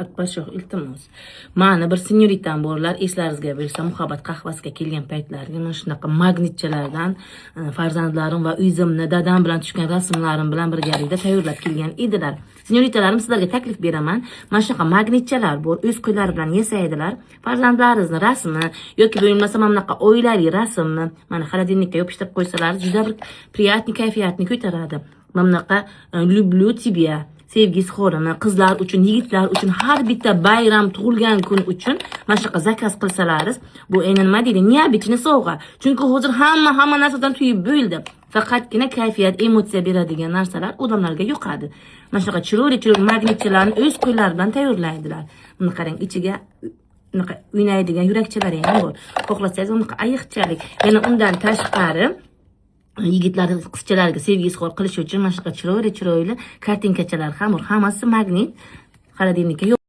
Akbarshoh, iltimos. Mana bir senyoritam borlar, eslaringizga bersa, muhabbat qahvasiga kelgan paytlarga mana shunaqa magnitchalardan farzandlarim va uyimni dadam bilan tushgan rasmlarim bilan birgalikda tayyorlab kelgan edilar. Senyoritalarim, sizlarga taklif beraman. Mana shunaqa magnitchalar bor, o'z qo'llari bilan yasaydilar. Farzandlaringizni rasmi yoki bo'lmasa mana bunaqa oilaviy rasmni mana xolodilnikka yopishtirib qo'ysalar, juda bir приятный kayfiyatni ko'taradi. Mana bunaqa люблю тебя, sevgi izhorini qizlar uchun, yigitlar uchun har bitta bayram, tug'ilgan kun uchun mana shunaqa zakaz qilsalaringiz, bu endi nima deydi, neobычный sovg'a. Chunki hozir hamma narsadan tuyib bo'ldi. Faqatgina kayfiyat, emotsiya beradigan narsalar odamlarga yoqadi. Mana shunaqa chiroyli magnitchalarni o'z qo'llari bilan tayyorlaydilar. Buni qarang, ichiga bunaqa o'ynaydigan yurakchalari ham bor. Xohlasangiz bunaqa ayiqchalik. Yana undan tashqari yigitlar qizchalarga sevgi izhor qilish uchun mana shunaqa chiroyli kartinkachalar ham bor. Hammasi magnit, xolodilnikka